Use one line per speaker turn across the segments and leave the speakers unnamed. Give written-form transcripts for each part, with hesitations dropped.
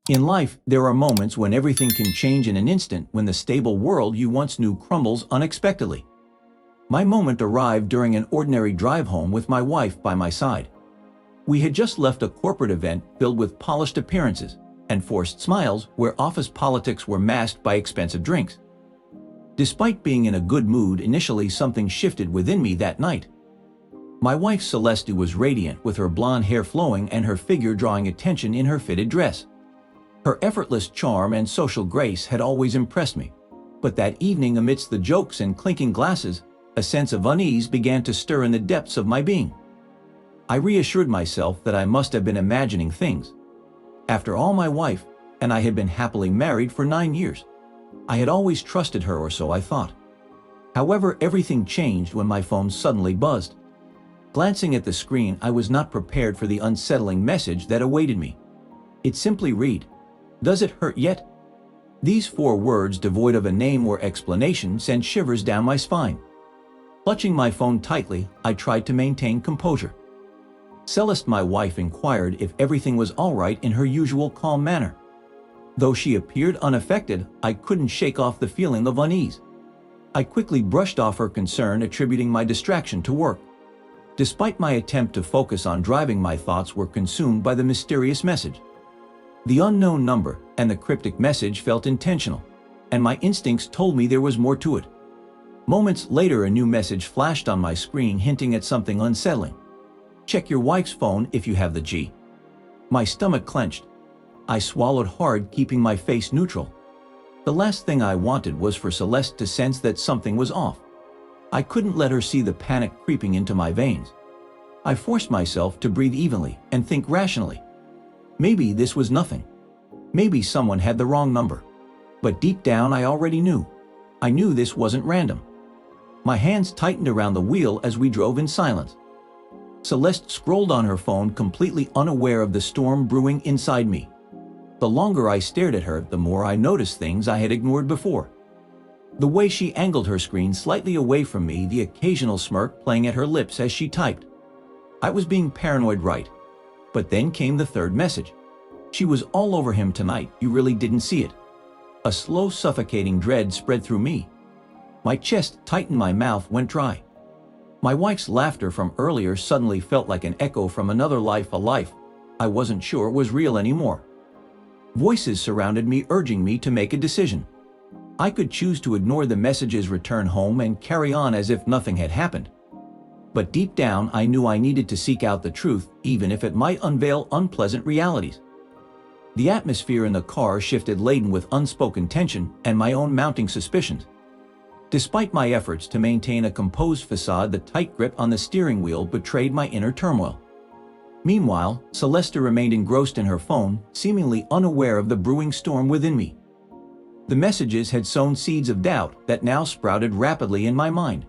In life, there are moments when everything can change in an instant, when the stable world you once knew crumbles unexpectedly. My moment arrived during an ordinary drive home with my wife by my side. We had just left a corporate event filled with polished appearances and forced smiles where office politics were masked by expensive drinks. Despite being in a good mood initially, something shifted within me that night. My wife Celeste was radiant, with her blonde hair flowing and her figure drawing attention in her fitted dress. Her effortless charm and social grace had always impressed me, but that evening, amidst the jokes and clinking glasses, a sense of unease began to stir in the depths of my being. I reassured myself that I must have been imagining things. After all, my wife and I had been happily married for 9 years. I had always trusted her, or so I thought. However, everything changed when my phone suddenly buzzed. Glancing at the screen, I was not prepared for the unsettling message that awaited me. It simply read, "Does it hurt yet?" These 4 words, devoid of a name or explanation, sent shivers down my spine. Clutching my phone tightly, I tried to maintain composure. Celeste, my wife, inquired if everything was all right in her usual calm manner. Though she appeared unaffected, I couldn't shake off the feeling of unease. I quickly brushed off her concern, attributing my distraction to work. Despite my attempt to focus on driving, my thoughts were consumed by the mysterious message. The unknown number and the cryptic message felt intentional, and my instincts told me there was more to it. Moments later, a new message flashed on my screen, hinting at something unsettling. "Check your wife's phone if you have the G." My stomach clenched. I swallowed hard, keeping my face neutral. The last thing I wanted was for Celeste to sense that something was off. I couldn't let her see the panic creeping into my veins. I forced myself to breathe evenly and think rationally. Maybe this was nothing. Maybe someone had the wrong number. But deep down, I already knew. I knew this wasn't random. My hands tightened around the wheel as we drove in silence. Celeste scrolled on her phone, completely unaware of the storm brewing inside me. The longer I stared at her, the more I noticed things I had ignored before. The way she angled her screen slightly away from me, the occasional smirk playing at her lips as she typed. I was being paranoid, right? But then came the third message. "She was all over him tonight, you really didn't see it." A slow, suffocating dread spread through me. My chest tightened, my mouth went dry. My wife's laughter from earlier suddenly felt like an echo from another life, a life I wasn't sure was real anymore. Voices surrounded me, urging me to make a decision. I could choose to ignore the messages, return home, and carry on as if nothing had happened. But deep down, I knew I needed to seek out the truth, even if it might unveil unpleasant realities. The atmosphere in the car shifted, laden with unspoken tension and my own mounting suspicions. Despite my efforts to maintain a composed facade, the tight grip on the steering wheel betrayed my inner turmoil. Meanwhile, Celeste remained engrossed in her phone, seemingly unaware of the brewing storm within me. The messages had sown seeds of doubt that now sprouted rapidly in my mind.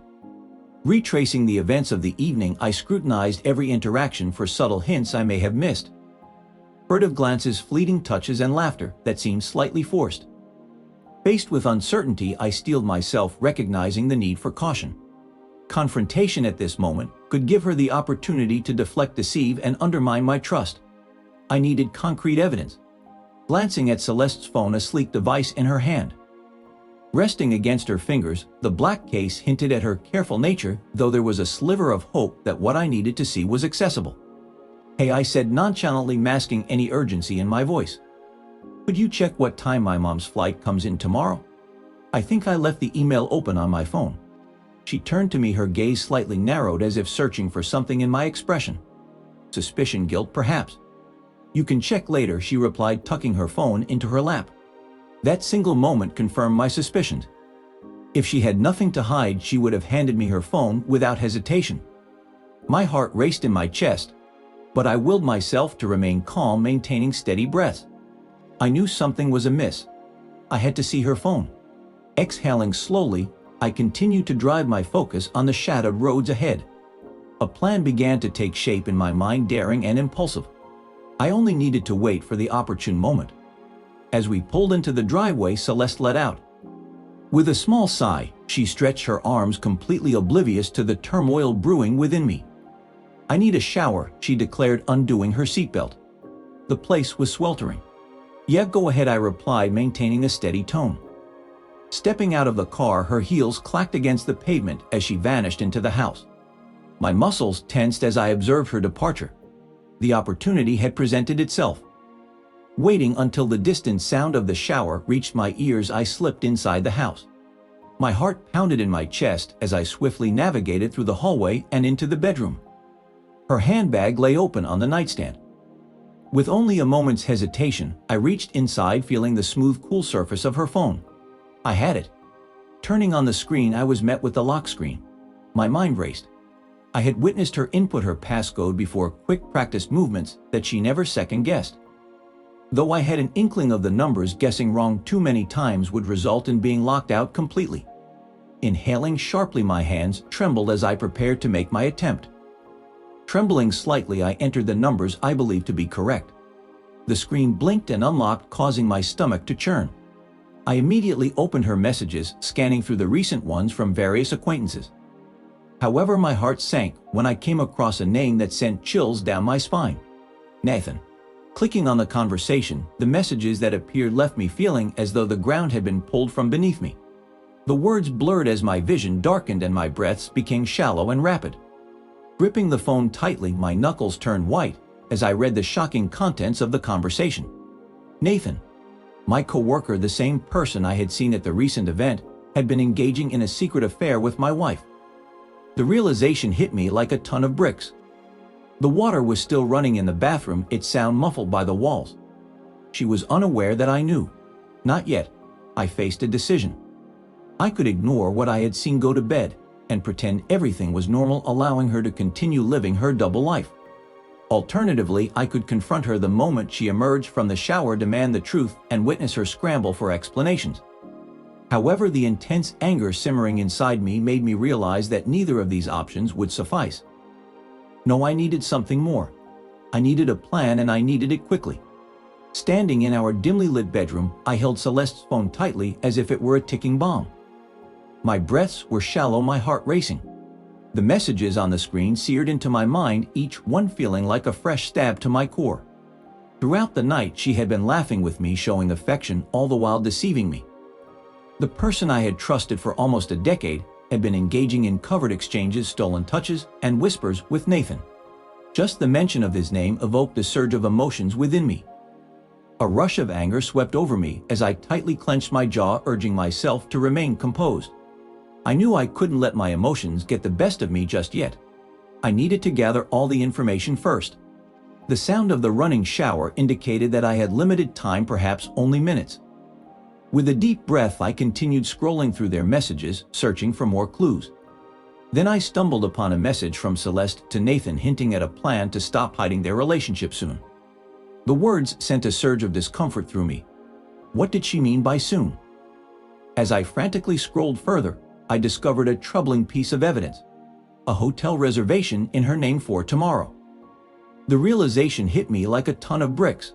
Retracing the events of the evening, I scrutinized every interaction for subtle hints I may have missed. Furtive glances, fleeting touches, and laughter that seemed slightly forced. Faced with uncertainty, I steeled myself, recognizing the need for caution. Confrontation at this moment could give her the opportunity to deflect, deceive, and undermine my trust. I needed concrete evidence. Glancing at Celeste's phone, a sleek device in her hand. Resting against her fingers, the black case hinted at her careful nature, though there was a sliver of hope that what I needed to see was accessible. "Hey," I said nonchalantly, masking any urgency in my voice. "Could you check what time my mom's flight comes in tomorrow? I think I left the email open on my phone." She turned to me, her gaze slightly narrowed, as if searching for something in my expression. Suspicion, guilt, perhaps. "You can check later," she replied, tucking her phone into her lap. That single moment confirmed my suspicions. If she had nothing to hide, she would have handed me her phone without hesitation. My heart raced in my chest, but I willed myself to remain calm, maintaining steady breaths. I knew something was amiss. I had to see her phone. Exhaling slowly, I continued to drive, my focus on the shadowed roads ahead. A plan began to take shape in my mind, daring and impulsive. I only needed to wait for the opportune moment. As we pulled into the driveway, Celeste let out. With a small sigh, she stretched her arms, completely oblivious to the turmoil brewing within me. "I need a shower," she declared, undoing her seatbelt. The place was sweltering. "Yeah, go ahead," I replied, maintaining a steady tone. Stepping out of the car, her heels clacked against the pavement as she vanished into the house. My muscles tensed as I observed her departure. The opportunity had presented itself. Waiting until the distant sound of the shower reached my ears, I slipped inside the house. My heart pounded in my chest as I swiftly navigated through the hallway and into the bedroom. Her handbag lay open on the nightstand. With only a moment's hesitation, I reached inside, feeling the smooth, cool surface of her phone. I had it. Turning on the screen, I was met with the lock screen. My mind raced. I had witnessed her input her passcode before, quick practiced movements that she never second-guessed. Though I had an inkling of the numbers, guessing wrong too many times would result in being locked out completely. Inhaling sharply, my hands trembled as I prepared to make my attempt. Trembling slightly, I entered the numbers I believed to be correct. The screen blinked and unlocked, causing my stomach to churn. I immediately opened her messages, scanning through the recent ones from various acquaintances. However, my heart sank when I came across a name that sent chills down my spine. Nathan. Clicking on the conversation, the messages that appeared left me feeling as though the ground had been pulled from beneath me. The words blurred as my vision darkened and my breaths became shallow and rapid. Gripping the phone tightly, my knuckles turned white as I read the shocking contents of the conversation. Nathan, my coworker, the same person I had seen at the recent event, had been engaging in a secret affair with my wife. The realization hit me like a ton of bricks. The water was still running in the bathroom, its sound muffled by the walls. She was unaware that I knew. Not yet. I faced a decision. I could ignore what I had seen, go to bed, and pretend everything was normal, allowing her to continue living her double life. Alternatively, I could confront her the moment she emerged from the shower, demand the truth, and witness her scramble for explanations. However, the intense anger simmering inside me made me realize that neither of these options would suffice. No, I needed something more. I needed a plan, and I needed it quickly. Standing in our dimly lit bedroom, I held Celeste's phone tightly as if it were a ticking bomb. My breaths were shallow, my heart racing. The messages on the screen seared into my mind, each one feeling like a fresh stab to my core. Throughout the night, she had been laughing with me, showing affection, all the while deceiving me. The person I had trusted for almost a decade had been engaging in covert exchanges, stolen touches, and whispers with Nathan. Just the mention of his name evoked a surge of emotions within me. A rush of anger swept over me as I tightly clenched my jaw, urging myself to remain composed. I knew I couldn't let my emotions get the best of me just yet. I needed to gather all the information first. The sound of the running shower indicated that I had limited time, perhaps only minutes. With a deep breath, I continued scrolling through their messages, searching for more clues. Then I stumbled upon a message from Celeste to Nathan hinting at a plan to stop hiding their relationship soon. The words sent a surge of discomfort through me. What did she mean by soon? As I frantically scrolled further, I discovered a troubling piece of evidence: a hotel reservation in her name for tomorrow. The realization hit me like a ton of bricks.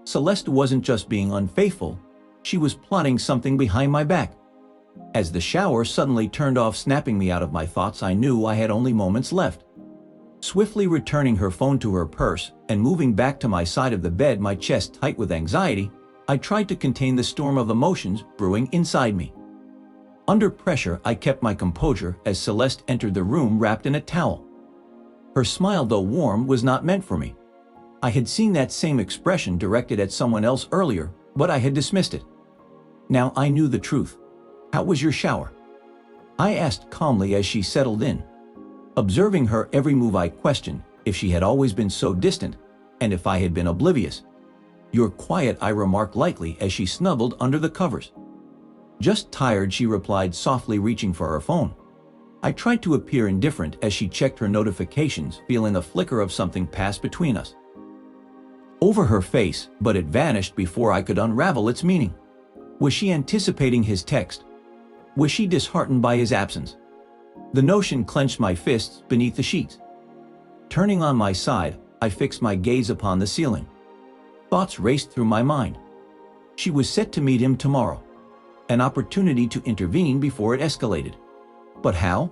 Celeste wasn't just being unfaithful, she was plotting something behind my back. As the shower suddenly turned off, snapping me out of my thoughts, I knew I had only moments left. Swiftly returning her phone to her purse and moving back to my side of the bed, my chest tight with anxiety, I tried to contain the storm of emotions brewing inside me. Under pressure, I kept my composure as Celeste entered the room wrapped in a towel. Her smile, though warm, was not meant for me. I had seen that same expression directed at someone else earlier, but I had dismissed it. Now I knew the truth. "How was your shower?" I asked calmly as she settled in. Observing her every move, I questioned if she had always been so distant, and if I had been oblivious. "You're quiet," I remarked lightly as she snuggled under the covers. "Just tired," she replied softly, reaching for her phone. I tried to appear indifferent as she checked her notifications, feeling a flicker of something pass between us over her face, but it vanished before I could unravel its meaning. Was she anticipating his text? Was she disheartened by his absence? The notion clenched my fists beneath the sheets. Turning on my side, I fixed my gaze upon the ceiling. Thoughts raced through my mind. She was set to meet him tomorrow. An opportunity to intervene before it escalated. But how?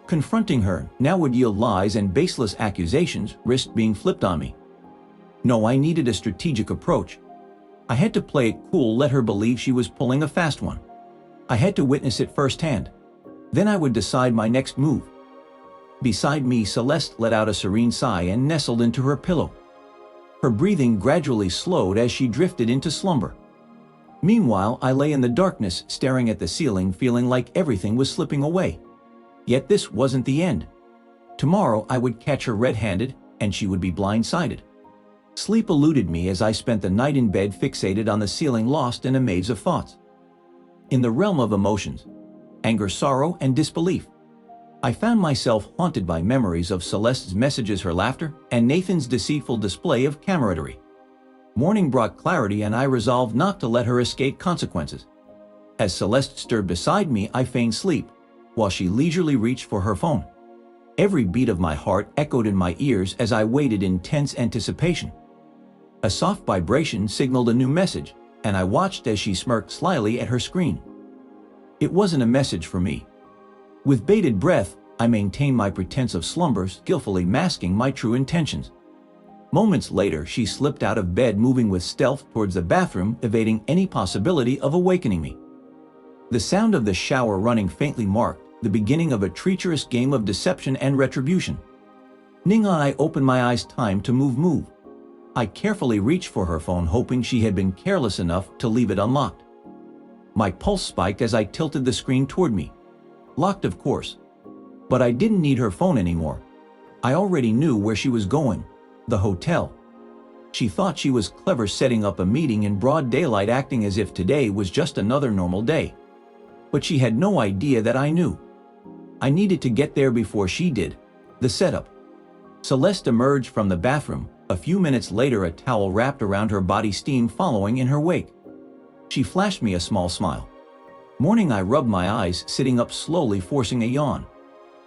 Confronting her now would yield lies, and baseless accusations risked being flipped on me. No, I needed a strategic approach. I had to play it cool, let her believe she was pulling a fast one. I had to witness it firsthand. Then I would decide my next move. Beside me, Celeste let out a serene sigh and nestled into her pillow. Her breathing gradually slowed as she drifted into slumber. Meanwhile, I lay in the darkness, staring at the ceiling, feeling like everything was slipping away. Yet this wasn't the end. Tomorrow I would catch her red-handed, and she would be blindsided. Sleep eluded me as I spent the night in bed, fixated on the ceiling, lost in a maze of thoughts. In the realm of emotions, anger, sorrow, and disbelief, I found myself haunted by memories of Celeste's messages, her laughter, and Nathan's deceitful display of camaraderie. Morning brought clarity, and I resolved not to let her escape consequences. As Celeste stirred beside me, I feigned sleep, while she leisurely reached for her phone. Every beat of my heart echoed in my ears as I waited in tense anticipation. A soft vibration signaled a new message, and I watched as she smirked slyly at her screen. It wasn't a message for me. With bated breath, I maintained my pretense of slumber, skillfully masking my true intentions. Moments later, she slipped out of bed, moving with stealth towards the bathroom, evading any possibility of awakening me. The sound of the shower running faintly marked the beginning of a treacherous game of deception and retribution. Ning, I opened my eyes. Time to move. I carefully reached for her phone, hoping she had been careless enough to leave it unlocked. My pulse spiked as I tilted the screen toward me. Locked, of course. But I didn't need her phone anymore. I already knew where she was going. The hotel. She thought she was clever, setting up a meeting in broad daylight, acting as if today was just another normal day. But she had no idea that I knew. I needed to get there before she did. The setup. Celeste emerged from the bathroom. A few minutes later, a towel wrapped around her body, steam following in her wake. She flashed me a small smile. Morning, I rubbed my eyes, sitting up slowly, forcing a yawn.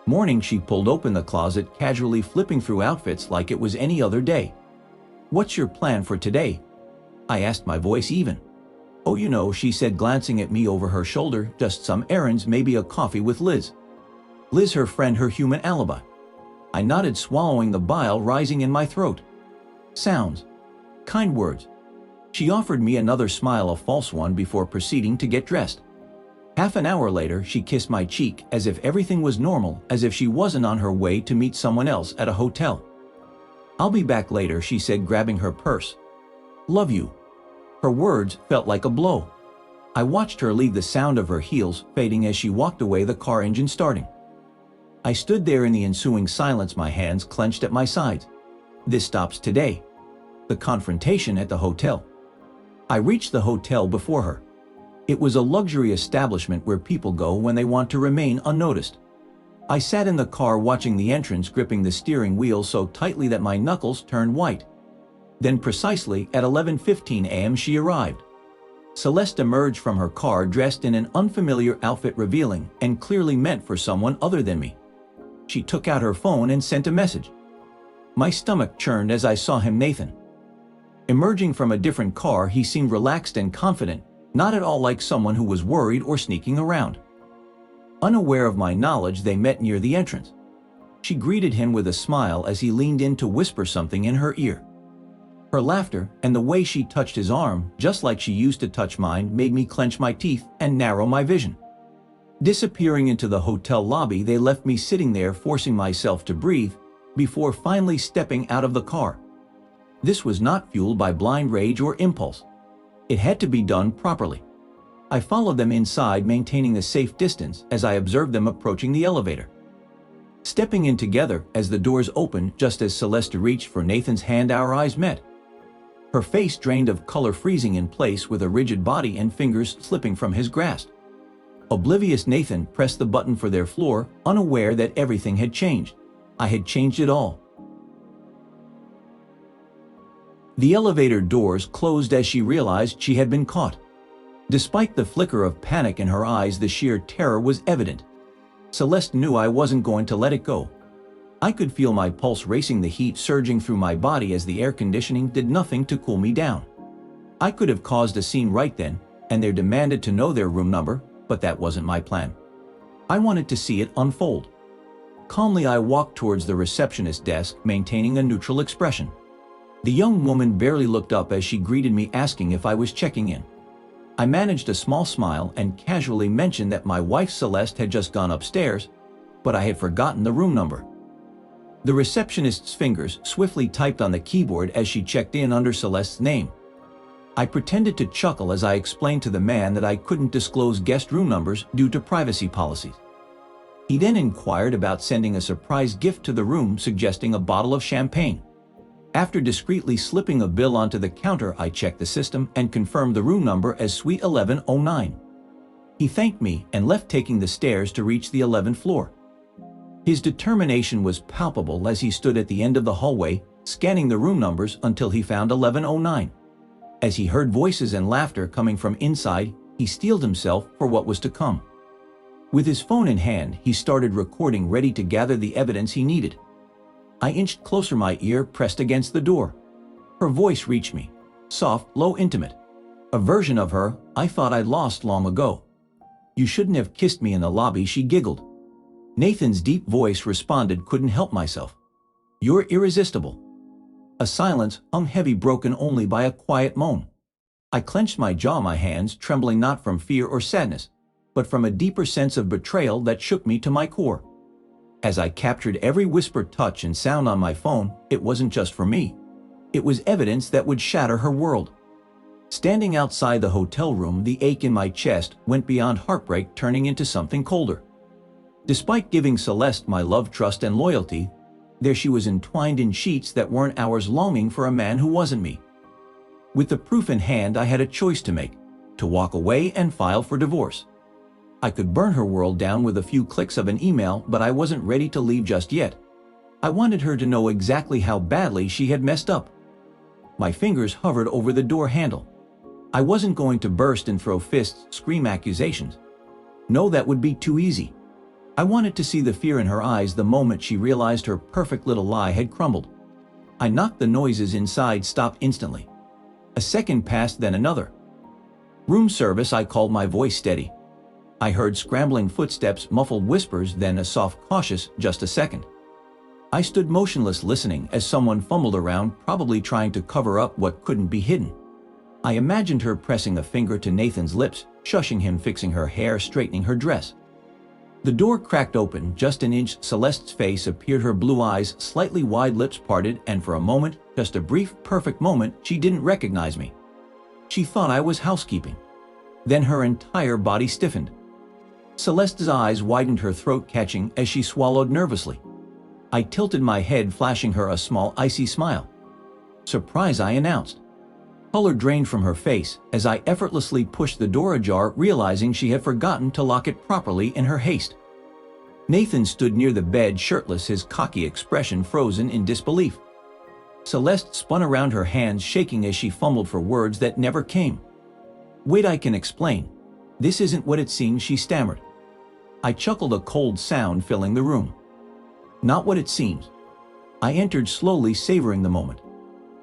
Morning, she pulled open the closet, casually flipping through outfits like it was any other day. What's your plan for today? I asked, my voice even. Oh, you know, she said, glancing at me over her shoulder, just some errands, maybe a coffee with Liz. Liz, her friend, her human alibi. I nodded, swallowing the bile rising in my throat. Sounds. Kind words. She offered me another smile, a false one, before proceeding to get dressed. Half an hour later, she kissed my cheek as if everything was normal, as if she wasn't on her way to meet someone else at a hotel. I'll be back later, she said, grabbing her purse. Love you. Her words felt like a blow. I watched her leave, the sound of her heels fading as she walked away, the car engine starting. I stood there in the ensuing silence, my hands clenched at my sides. This stops today. The confrontation at the hotel. I reached the hotel before her. It was a luxury establishment where people go when they want to remain unnoticed. I sat in the car watching the entrance, gripping the steering wheel so tightly that my knuckles turned white. Then precisely at 11:15 a.m. she arrived. Celeste emerged from her car dressed in an unfamiliar outfit, revealing and clearly meant for someone other than me. She took out her phone and sent a message. My stomach churned as I saw him, Nathan. Emerging from a different car, he seemed relaxed and confident, not at all like someone who was worried or sneaking around. Unaware of my knowledge, they met near the entrance. She greeted him with a smile as he leaned in to whisper something in her ear. Her laughter and the way she touched his arm, just like she used to touch mine, made me clench my teeth and narrow my vision. Disappearing into the hotel lobby, they left me sitting there, forcing myself to breathe, before finally stepping out of the car. This was not fueled by blind rage or impulse. It had to be done properly. I followed them inside, maintaining a safe distance as I observed them approaching the elevator. Stepping in together as the doors opened, just as Celeste reached for Nathan's hand, our eyes met. Her face drained of color, freezing in place with a rigid body and fingers slipping from his grasp. Oblivious, Nathan pressed the button for their floor, unaware that everything had changed. I had changed it all. The elevator doors closed as she realized she had been caught. Despite the flicker of panic in her eyes, the sheer terror was evident. Celeste knew I wasn't going to let it go. I could feel my pulse racing, the heat surging through my body as the air conditioning did nothing to cool me down. I could have caused a scene right then, and they demanded to know their room number, but that wasn't my plan. I wanted to see it unfold. Calmly, I walked towards the receptionist desk, maintaining a neutral expression. The young woman barely looked up as she greeted me, asking if I was checking in. I managed a small smile and casually mentioned that my wife Celeste had just gone upstairs, but I had forgotten the room number. The receptionist's fingers swiftly typed on the keyboard as she checked in under Celeste's name. I pretended to chuckle as I explained to the man that I couldn't disclose guest room numbers due to privacy policies. He then inquired about sending a surprise gift to the room, suggesting a bottle of champagne. After discreetly slipping a bill onto the counter, I checked the system and confirmed the room number as Suite 1109. He thanked me and left, taking the stairs to reach the 11th floor. His determination was palpable as he stood at the end of the hallway, scanning the room numbers until he found 1109. As he heard voices and laughter coming from inside, he steeled himself for what was to come. With his phone in hand, he started recording, ready to gather the evidence he needed. I inched closer, my ear pressed against the door. Her voice reached me, soft, low, intimate. A version of her I thought I'd lost long ago. "You shouldn't have kissed me in the lobby," she giggled. Nathan's deep voice responded, "Couldn't help myself. You're irresistible." A silence hung heavy, broken only by a quiet moan. I clenched my jaw, my hands trembling not from fear or sadness, but from a deeper sense of betrayal that shook me to my core. As I captured every whisper, touch, and sound on my phone, it wasn't just for me. It was evidence that would shatter her world. Standing outside the hotel room, the ache in my chest went beyond heartbreak, turning into something colder. Despite giving Celeste my love, trust, and loyalty, there she was, entwined in sheets that weren't ours, longing for a man who wasn't me. With the proof in hand, I had a choice to make: to walk away and file for divorce. I could burn her world down with a few clicks of an email, but I wasn't ready to leave just yet. I wanted her to know exactly how badly she had messed up. My fingers hovered over the door handle. I wasn't going to burst and throw fists, scream accusations. No, that would be too easy. I wanted to see the fear in her eyes the moment she realized her perfect little lie had crumbled. I knocked. The noises inside stopped instantly. A second passed, then another. "Room service," I called, my voice steady. I heard scrambling footsteps, muffled whispers, then a soft, cautious, "Just a second." I stood motionless, listening as someone fumbled around, probably trying to cover up what couldn't be hidden. I imagined her pressing a finger to Nathan's lips, shushing him, fixing her hair, straightening her dress. The door cracked open just an inch. Celeste's face appeared, her blue eyes slightly wide, lips parted, and for a moment, just a brief, perfect moment, she didn't recognize me. She thought I was housekeeping. Then her entire body stiffened. Celeste's eyes widened, her throat catching as she swallowed nervously. I tilted my head, flashing her a small, icy smile. "Surprise," I announced. Color drained from her face as I effortlessly pushed the door ajar, realizing she had forgotten to lock it properly in her haste. Nathan stood near the bed, shirtless, his cocky expression frozen in disbelief. Celeste spun around, her hands shaking as she fumbled for words that never came. "Wait, I can explain. This isn't what it seems," she stammered. I chuckled, a cold sound filling the room. "Not what it seems." I entered slowly, savoring the moment.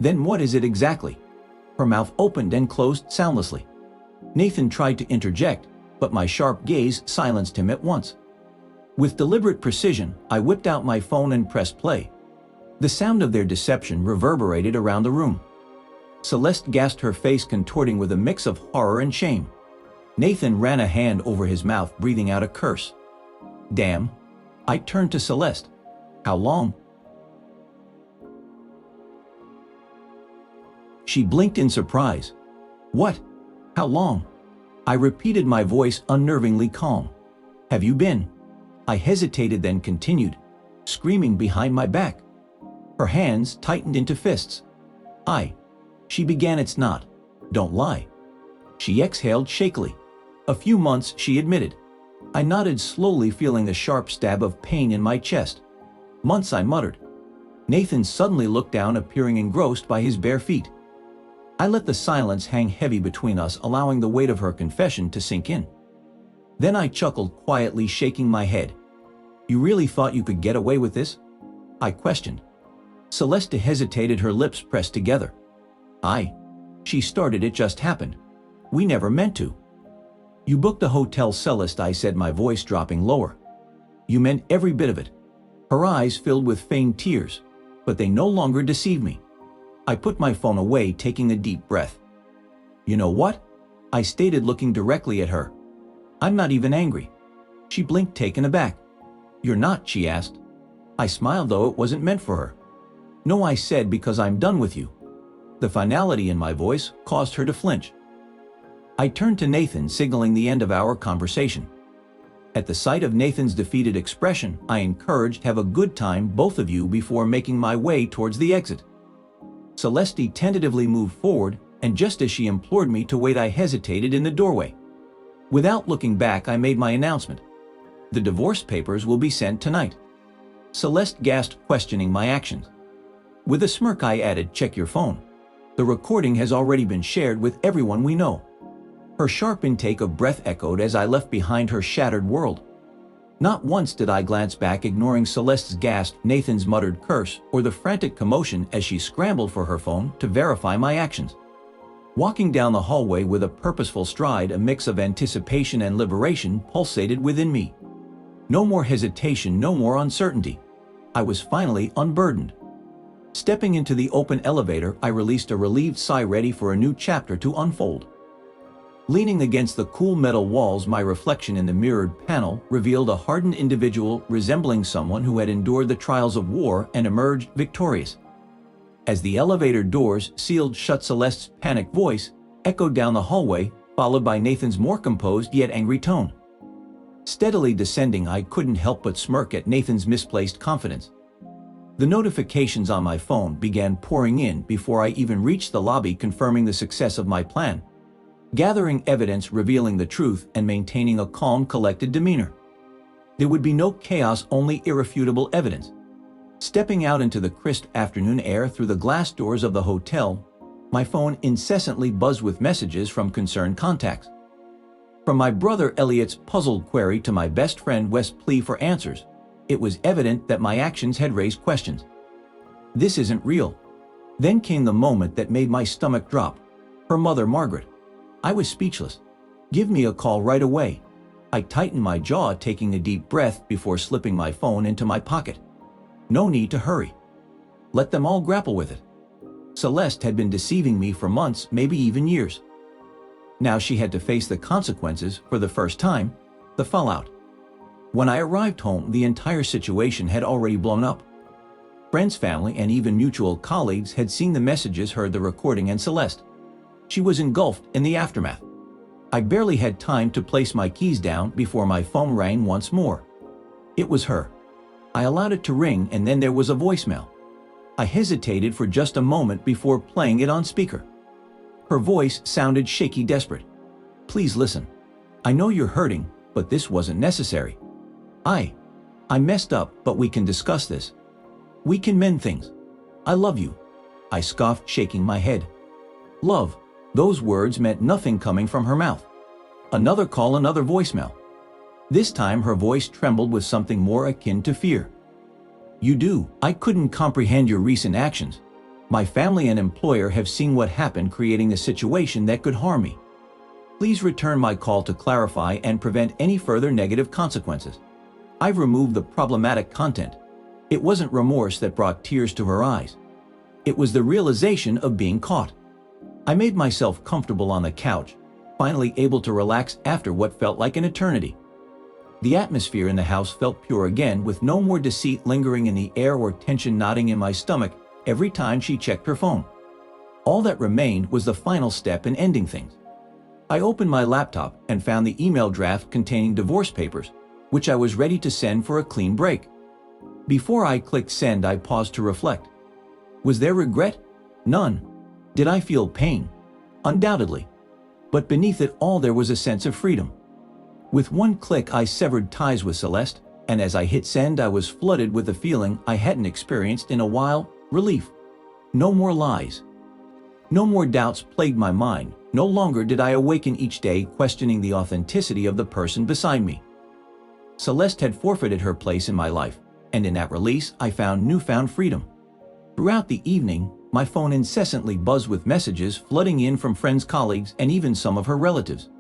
"Then what is it exactly?" Her mouth opened and closed soundlessly. Nathan tried to interject, but my sharp gaze silenced him at once. With deliberate precision, I whipped out my phone and pressed play. The sound of their deception reverberated around the room. Celeste gasped, her face contorting with a mix of horror and shame. Nathan ran a hand over his mouth, breathing out a curse. "Damn." I turned to Celeste. "How long?" She blinked in surprise. "What? How long?" I repeated, my voice unnervingly calm. "Have you been?" I hesitated, then continued, screaming behind my back. Her hands tightened into fists. She began. "It's not. Don't lie." She exhaled shakily. "A few months," she admitted. I nodded slowly, feeling the sharp stab of pain in my chest. "Months," I muttered. Nathan suddenly looked down, appearing engrossed by his bare feet. I let the silence hang heavy between us, allowing the weight of her confession to sink in. Then I chuckled quietly, shaking my head. "You really thought you could get away with this?" I questioned. Celeste hesitated, her lips pressed together. She started. "It just happened. We never meant to." "You booked a hotel, Celeste," I said, my voice dropping lower. "You meant every bit of it." Her eyes filled with feigned tears, but they no longer deceived me. I put my phone away, taking a deep breath. "You know what?" I stated, looking directly at her. "I'm not even angry." She blinked, taken aback. "You're not?" she asked. I smiled, though it wasn't meant for her. "No," I said, "because I'm done with you." The finality in my voice caused her to flinch. I turned to Nathan, signaling the end of our conversation. At the sight of Nathan's defeated expression, I encouraged, "Have a good time, both of you," before making my way towards the exit. Celeste tentatively moved forward, and just as she implored me to wait, I hesitated in the doorway. Without looking back, I made my announcement. "The divorce papers will be sent tonight." Celeste gasped, questioning my actions. With a smirk, I added, "Check your phone. The recording has already been shared with everyone we know." Her sharp intake of breath echoed as I left behind her shattered world. Not once did I glance back, ignoring Celeste's gasp, Nathan's muttered curse, or the frantic commotion as she scrambled for her phone to verify my actions. Walking down the hallway with a purposeful stride, a mix of anticipation and liberation pulsated within me. No more hesitation, no more uncertainty. I was finally unburdened. Stepping into the open elevator, I released a relieved sigh, ready for a new chapter to unfold. Leaning against the cool metal walls, my reflection in the mirrored panel revealed a hardened individual resembling someone who had endured the trials of war and emerged victorious. As the elevator doors sealed shut, Celeste's panicked voice echoed down the hallway, followed by Nathan's more composed yet angry tone. Steadily descending, I couldn't help but smirk at Nathan's misplaced confidence. The notifications on my phone began pouring in before I even reached the lobby, confirming the success of my plan. Gathering evidence, revealing the truth, and maintaining a calm, collected demeanor. There would be no chaos, only irrefutable evidence. Stepping out into the crisp afternoon air through the glass doors of the hotel, my phone incessantly buzzed with messages from concerned contacts. From my brother Elliot's puzzled query to my best friend Wes's plea for answers, it was evident that my actions had raised questions. "This isn't real." Then came the moment that made my stomach drop. Her mother, Margaret. I was speechless. "Give me a call right away." I tightened my jaw, taking a deep breath before slipping my phone into my pocket. No need to hurry. Let them all grapple with it. Celeste had been deceiving me for months, maybe even years. Now she had to face the consequences for the first time, the fallout. When I arrived home, the entire situation had already blown up. Friends, family, and even mutual colleagues had seen the messages, heard the recording, and Celeste. She was engulfed in the aftermath. I barely had time to place my keys down before my phone rang once more. It was her. I allowed it to ring, and then there was a voicemail. I hesitated for just a moment before playing it on speaker. Her voice sounded shaky, desperate. "Please listen. I know you're hurting, but this wasn't necessary. I messed up, but we can discuss this. We can mend things. I love you." I scoffed, shaking my head. Love. Those words meant nothing coming from her mouth. Another call, another voicemail. This time her voice trembled with something more akin to fear. "You do. I couldn't comprehend your recent actions. My family and employer have seen what happened, creating a situation that could harm me. Please return my call to clarify and prevent any further negative consequences. I've removed the problematic content." It wasn't remorse that brought tears to her eyes. It was the realization of being caught. I made myself comfortable on the couch, finally able to relax after what felt like an eternity. The atmosphere in the house felt pure again, with no more deceit lingering in the air or tension knotting in my stomach every time she checked her phone. All that remained was the final step in ending things. I opened my laptop and found the email draft containing divorce papers, which I was ready to send for a clean break. Before I clicked send, I paused to reflect. Was there regret? None. Did I feel pain? Undoubtedly. But beneath it all there was a sense of freedom. With one click I severed ties with Celeste, and as I hit send I was flooded with a feeling I hadn't experienced in a while: relief. No more lies. No more doubts plagued my mind. No longer did I awaken each day questioning the authenticity of the person beside me. Celeste had forfeited her place in my life, and in that release I found newfound freedom. Throughout the evening, my phone incessantly buzzed with messages flooding in from friends, colleagues, and even some of her relatives.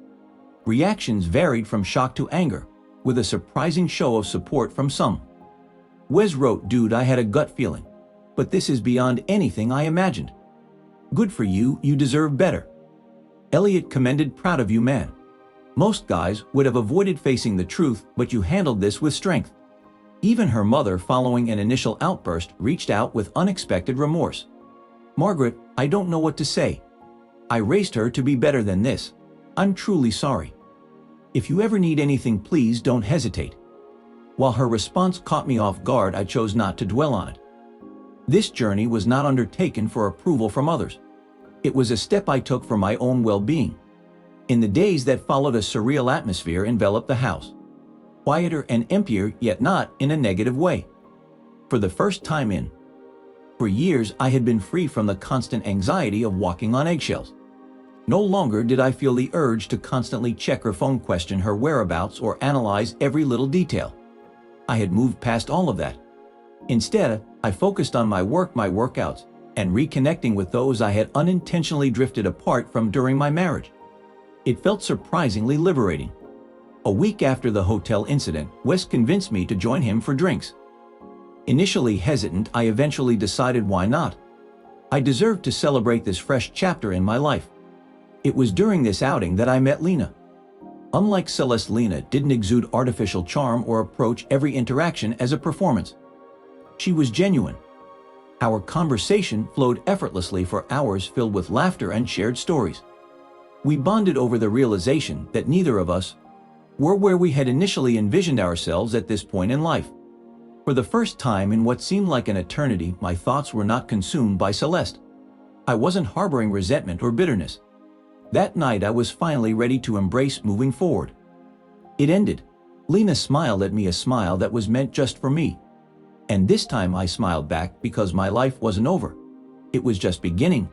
Reactions varied from shock to anger, with a surprising show of support from some. Wes wrote, "Dude, I had a gut feeling, but this is beyond anything I imagined. Good for you, you deserve better. Elliot commended, proud of you, man. Most guys would have avoided facing the truth, but you handled this with strength. Even her mother, following an initial outburst, reached out with unexpected remorse. Margaret, I don't know what to say. I raised her to be better than this. I'm truly sorry. If you ever need anything, please don't hesitate. While her response caught me off guard, I chose not to dwell on it. This journey was not undertaken for approval from others. It was a step I took for my own well-being. In the days that followed, a surreal atmosphere enveloped the house. Quieter and emptier, yet not in a negative way. For the first time for years, I had been free from the constant anxiety of walking on eggshells. No longer did I feel the urge to constantly check her phone, question her whereabouts, or analyze every little detail. I had moved past all of that. Instead, I focused on my work, my workouts, and reconnecting with those I had unintentionally drifted apart from during my marriage. It felt surprisingly liberating. A week after the hotel incident, Wes convinced me to join him for drinks. Initially hesitant, I eventually decided, why not? I deserved to celebrate this fresh chapter in my life. It was during this outing that I met Lena. Unlike Celeste, Lena didn't exude artificial charm or approach every interaction as a performance. She was genuine. Our conversation flowed effortlessly for hours, filled with laughter and shared stories. We bonded over the realization that neither of us were where we had initially envisioned ourselves at this point in life. For the first time in what seemed like an eternity, my thoughts were not consumed by Celeste. I wasn't harboring resentment or bitterness. That night, I was finally ready to embrace moving forward. It ended. Lena smiled at me, a smile that was meant just for me. And this time I smiled back, because my life wasn't over. It was just beginning.